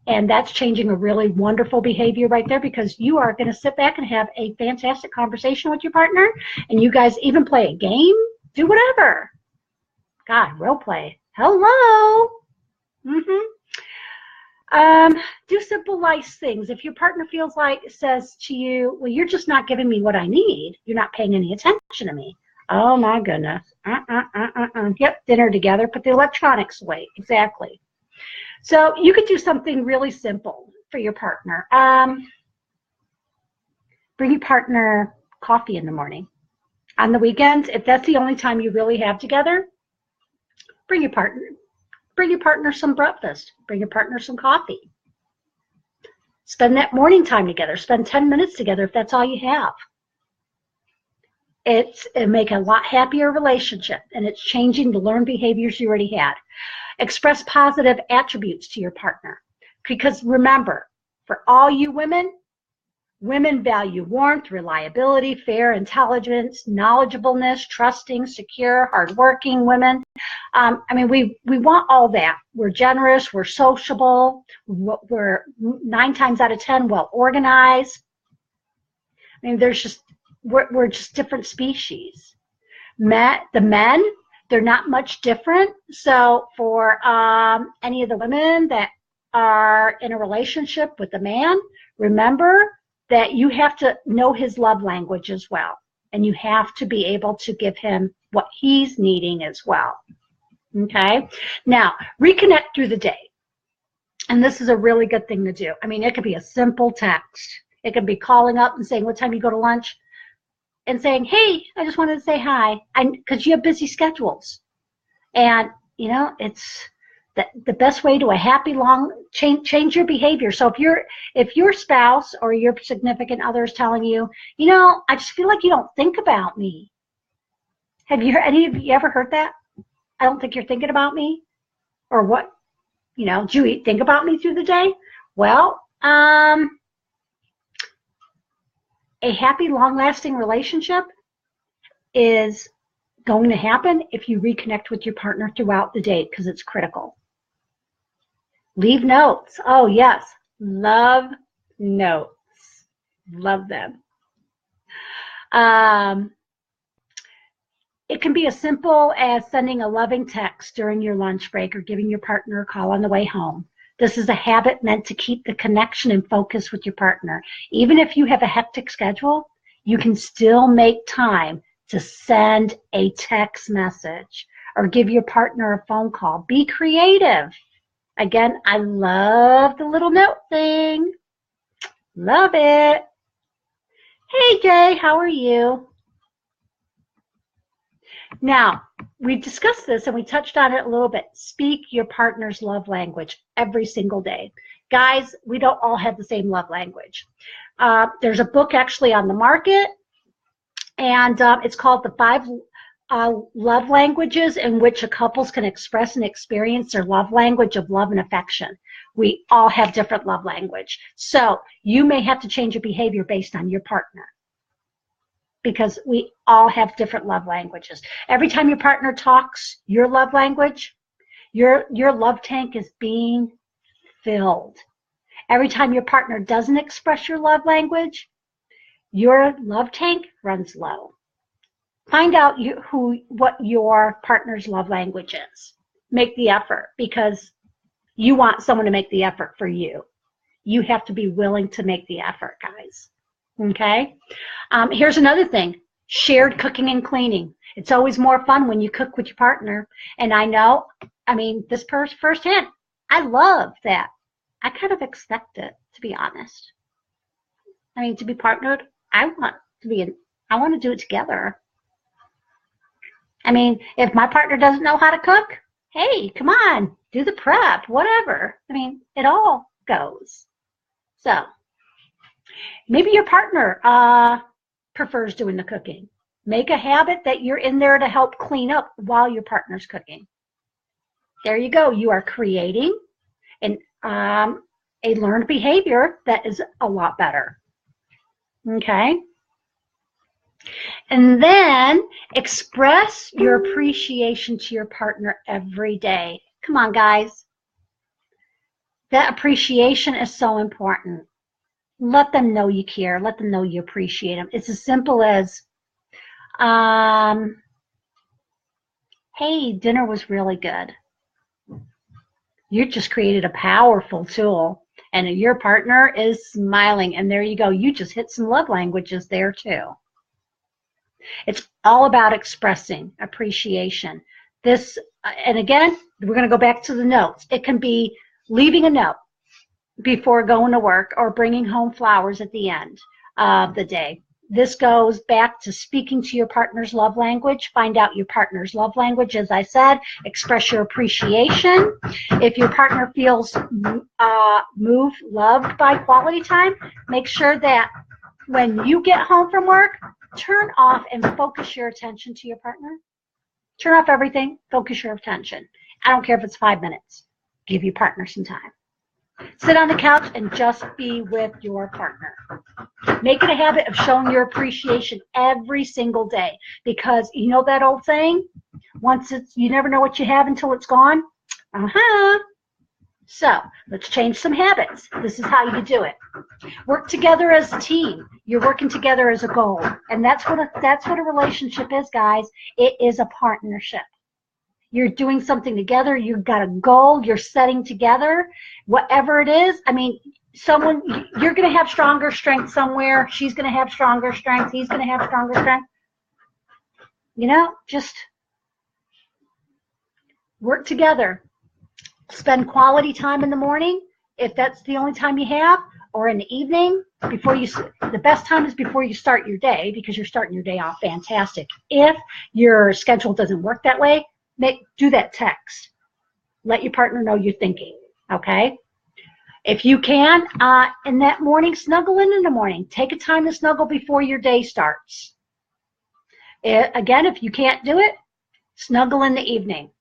A: And that's changing a really wonderful behavior right there, because you are going to sit back and have a fantastic conversation with your partner, and you guys even play a game, do whatever. God, role play. Hello. Do simple, nice things. If your partner says to you, well, you're just not giving me what I need. You're not paying any attention to me. Oh, my goodness. Yep, dinner together. Put the electronics away. Exactly. So you could do something really simple for your partner. Bring your partner coffee in the morning. On the weekends, if that's the only time you really have together, bring your partner some breakfast. Bring your partner some coffee. Spend that morning time together. Spend 10 minutes together if that's all you have. It'll make a lot happier relationship, and it's changing the learned behaviors you already had. Express positive attributes to your partner. Because remember, for all you women value warmth, reliability, fair, intelligence, knowledgeableness, trusting, secure, hardworking women. We want all that. We're generous, we're sociable, we're 9 times out of 10 well organized. We're just different species. The men, they're not much different. So for any of the women that are in a relationship with a man, remember that you have to know his love language as well. And you have to be able to give him what he's needing as well. Okay? Now, reconnect through the day. And this is a really good thing to do. It could be a simple text. It could be calling up and saying, what time you go to lunch? And saying, hey, I just wanted to say hi. Because you have busy schedules. And, it's the best way to a happy long change your behavior. So if your spouse or your significant other is telling you, I just feel like you don't think about me. Have any of you ever heard that? I don't think you're thinking about me. Or what? Do you think about me through the day? Well, a happy, long-lasting relationship is going to happen if you reconnect with your partner throughout the day, because it's critical. Leave notes. Oh, yes. Love notes. Love them. It can be as simple as sending a loving text during your lunch break or giving your partner a call on the way home. This is a habit meant to keep the connection and focus with your partner. Even if you have a hectic schedule, you can still make time to send a text message or give your partner a phone call. Be creative. Again, I love the little note thing. Love it. Hey, Jay, how are you? Now, we discussed this and we touched on it a little bit. Speak your partner's love language every single day. Guys, we don't all have the same love language. There's a book actually on the market, and it's called The 5 Love Languages in which a couples can express and experience their love language of love and affection. We all have different love language. So you may have to change your behavior based on your partner, because we all have different love languages. Every time your partner talks your love language, your love tank is being filled. Every time your partner doesn't express your love language, your love tank runs low. Find out what your partner's love language is. Make the effort, because you want someone to make the effort for you. You have to be willing to make the effort, guys. Okay? Here's another thing. Shared cooking and cleaning. It's always more fun when you cook with your partner. And I know, this firsthand, I love that. I kind of expect it, to be honest. To be partnered, I want to do it together. If my partner doesn't know how to cook, hey, come on, do the prep, whatever. It all goes. So maybe your partner prefers doing the cooking. Make a habit that you're in there to help clean up while your partner's cooking. There you go. You are creating a learned behavior that is a lot better. Okay? And then express your appreciation to your partner every day. Come on, guys. That appreciation is so important. Let them know you care. Let them know you appreciate them. It's as simple as, hey, dinner was really good. You just created a powerful tool, and your partner is smiling, and there you go. You just hit some love languages there too. It's all about expressing appreciation. This, and again, we're going to go back to the notes. It can be leaving a note before going to work or bringing home flowers at the end of the day. This goes back to speaking to your partner's love language. Find out your partner's love language. As I said, express your appreciation. If your partner feels moved, loved by quality time, make sure that when you get home from work, turn off and focus your attention to your partner. Turn off everything, focus your attention. I don't care if it's 5 minutes. Give your partner some time. Sit on the couch and just be with your partner. Make it a habit of showing your appreciation every single day, because you know that old saying, once it's, you never know what you have until it's gone. So let's change some habits. This is how you do it. Work together as a team. You're working together as a goal, and that's what a relationship is, guys. It is a partnership. You're doing something together. You've got a goal. You're setting together, whatever it is. I mean, you're going to have stronger strength somewhere. She's going to have stronger strength. He's going to have stronger strength. You know, just work together. Spend quality time in the morning, if that's the only time you have, or in the evening. The best time is before you start your day, because you're starting your day off fantastic. If your schedule doesn't work that way, do that text. Let your partner know you're thinking, okay? If you can, in that morning, snuggle in the morning. Take a time to snuggle before your day starts. Again, if you can't do it, snuggle in the evening.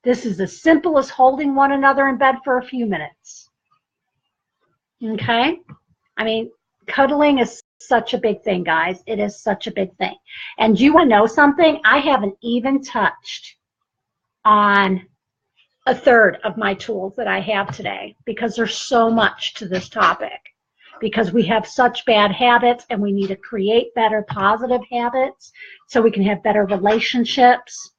A: This is as simple as holding one another in bed for a few minutes. Okay? I mean, cuddling is such a big thing, guys. It is such a big thing. And you want to know something? I haven't even touched on a third of my tools that I have today, because there's so much to this topic, because we have such bad habits and we need to create better positive habits so we can have better relationships.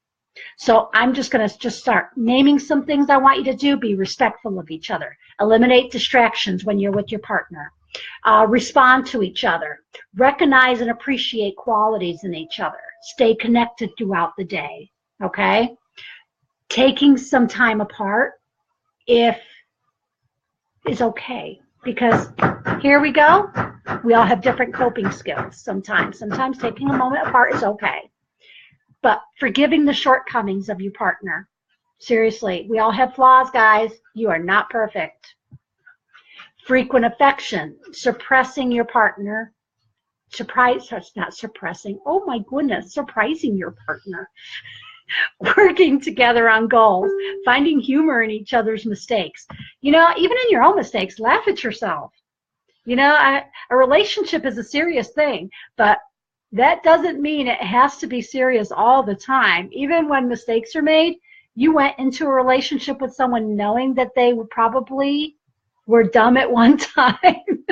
A: So I'm just going to start naming some things I want you to do. Be respectful of each other. Eliminate distractions when you're with your partner. Respond to each other. Recognize and appreciate qualities in each other. Stay connected throughout the day. Okay? Taking some time apart is okay, because here we go. We all have different coping skills sometimes. Sometimes taking a moment apart is okay. But forgiving the shortcomings of your partner. Seriously, we all have flaws, guys. You are not perfect. Frequent affection, suppressing your partner. Not suppressing. Oh my goodness, surprising your partner. Working together on goals, finding humor in each other's mistakes. You know, even in your own mistakes, laugh at yourself. You know, a relationship is a serious thing, but that doesn't mean it has to be serious all the time. Even when mistakes are made, you went into a relationship with someone knowing that they probably were dumb at one time,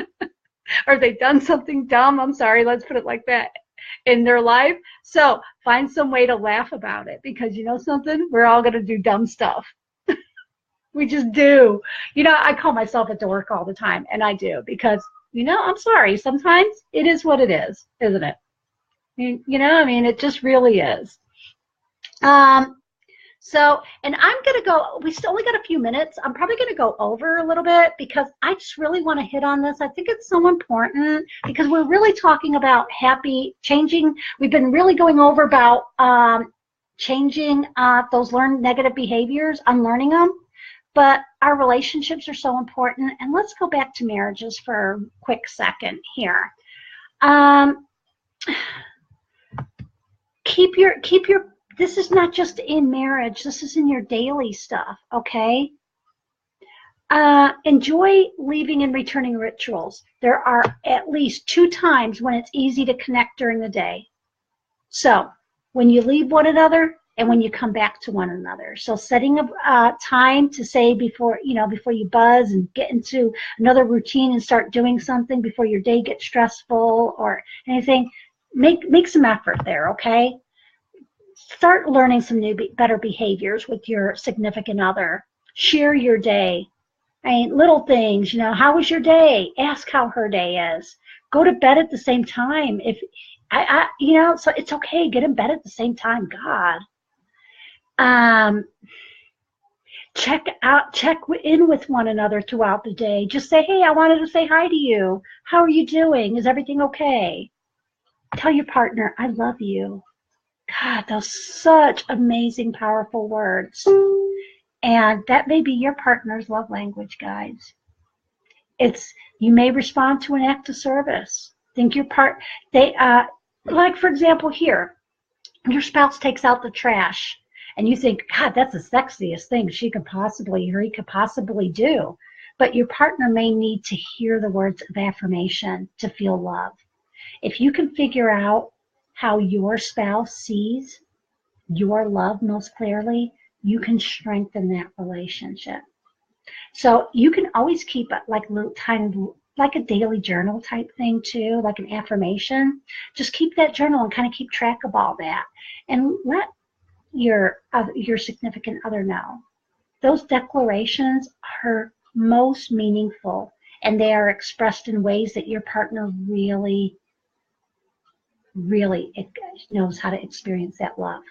A: or they've done something dumb. I'm sorry, let's put it like that, in their life. So find some way to laugh about it, because you know something? We're all going to do dumb stuff. We just do. You know, I call myself a dork all the time, and I do, because, you know, I'm sorry. Sometimes it is what it is, isn't it? You know, I mean, it just really is. So, and I'm going to go, we still only got a few minutes. I'm probably going to go over a little bit, because I just really want to hit on this. I think it's so important, because we're really talking about changing. We've been really going over about changing those learned negative behaviors, unlearning them. But our relationships are so important. And let's go back to marriages for a quick second here. Keep your this is not just in marriage, this is in your daily stuff, okay? Enjoy leaving and returning rituals. There are at least 2 times when it's easy to connect during the day. So when you leave one another, and when you come back to one another. So setting a time to say before you buzz and get into another routine and start doing something before your day gets stressful or anything, make some effort there, okay? Start learning some new better behaviors with your significant other. Share your day. I mean, little things, how was your day? Ask how her day is. Go to bed at the same time. If so it's okay. Get in bed at the same time. God. Check in with one another throughout the day. Just say, hey, I wanted to say hi to you. How are you doing? Is everything okay? Tell your partner, I love you. God, those such amazing, powerful words. And that may be your partner's love language, guys. You may respond to an act of service. Think your like for example here, your spouse takes out the trash and you think, God, that's the sexiest thing she could possibly or he could possibly do. But your partner may need to hear the words of affirmation to feel love. If you can figure out how your spouse sees your love most clearly, you can strengthen that relationship. So you can always keep it like a daily journal type thing too, like an affirmation. Just keep that journal and kind of keep track of all that, and let your significant other know. Those declarations are most meaningful, and they are expressed in ways that your partner really, really knows how to experience that love.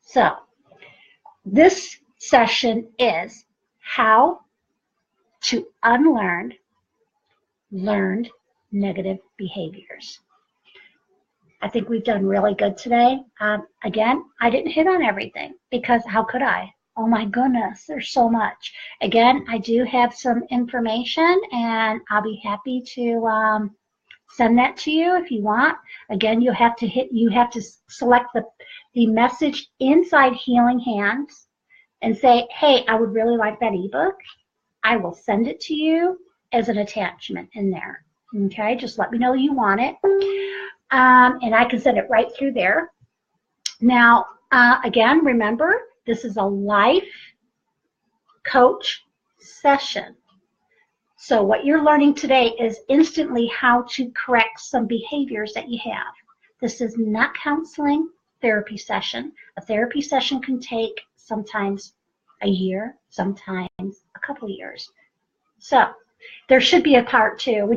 A: So this session is how to unlearn learned negative behaviors. I think we've done really good today. Again, I didn't hit on everything because how could I? Oh my goodness, there's so much. Again, I do have some information and I'll be happy to send that to you if you want. Again, you have to select the message inside Healing Hands and say, hey, I would really like that ebook. I will send it to you as an attachment in there. Okay, just let me know you want it. And I can send it right through there. Now, again, remember, this is a life coach session. So what you're learning today is instantly how to correct some behaviors that you have. This is not counseling therapy session. A therapy session can take sometimes a year, sometimes a couple of years. So there should be a part two.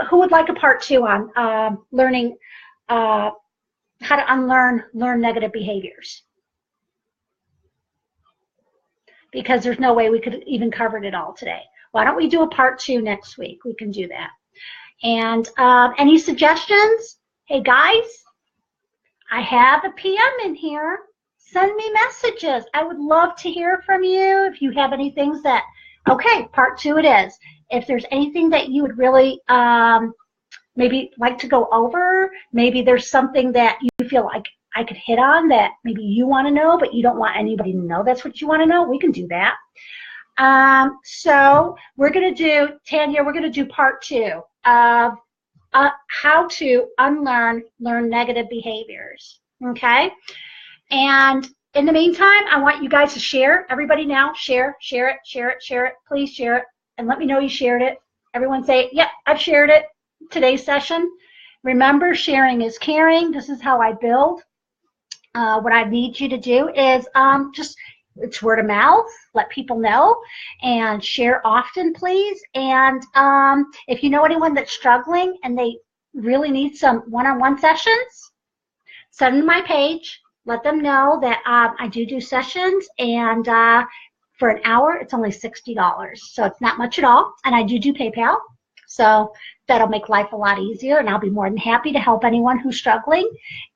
A: Who would like a part two on learning how to learn negative behaviors? Because there's no way we could even cover it all today. Why don't we do a part two next week? We can do that. And any suggestions? Hey guys, I have a PM in here. Send me messages. I would love to hear from you if you have any things that, okay, part two it is. If there's anything that you would really maybe like to go over, maybe there's something that you feel like I could hit on that maybe you want to know, but you don't want anybody to know that's what you want to know, we can do that. So we're going to do, Tanya, we're going to do part two of how to learn negative behaviors, okay? And in the meantime, I want you guys to share. Everybody now, share it. Please share it. And let me know you shared it. Everyone say, yep, I've shared it. Today's session. Remember, sharing is caring. This is how I build. What I need you to do is it's word of mouth. Let people know and share often, please. And if you know anyone that's struggling and they really need some one-on-one sessions, send them my page. Let them know that I do sessions, and for an hour, it's only $60. So it's not much at all. And I do PayPal. So that'll make life a lot easier, and I'll be more than happy to help anyone who's struggling.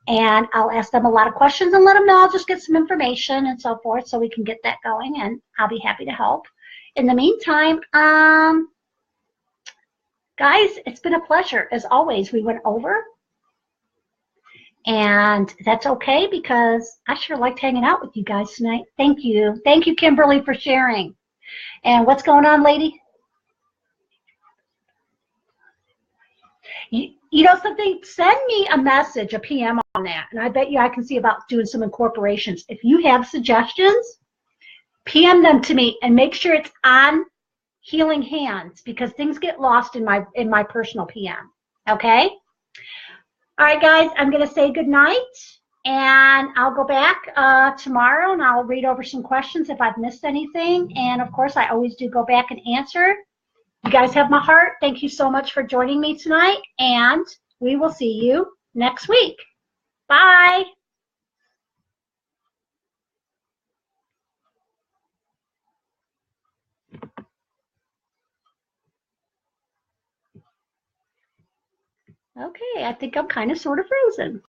A: And I'll ask them a lot of questions and let them know. I'll just get some information and so forth so we can get that going, and I'll be happy to help. In the meantime, guys, it's been a pleasure. As always, we went over, and that's okay because I sure liked hanging out with you guys tonight. Thank you. Thank you, Kimberly, for sharing. And what's going on, lady? You know something? Send me a message, a PM on that, and I bet you I can see about doing some incorporations. If you have suggestions, PM them to me and make sure it's on Healing Hands, because things get lost in my personal PM. Okay? All right, guys, I'm going to say good night, and I'll go back tomorrow, and I'll read over some questions if I've missed anything. And, of course, I always do go back and answer. You guys have my heart. Thank you so much for joining me tonight, and we will see you next week. Bye. Okay, I think I'm kind of sort of frozen.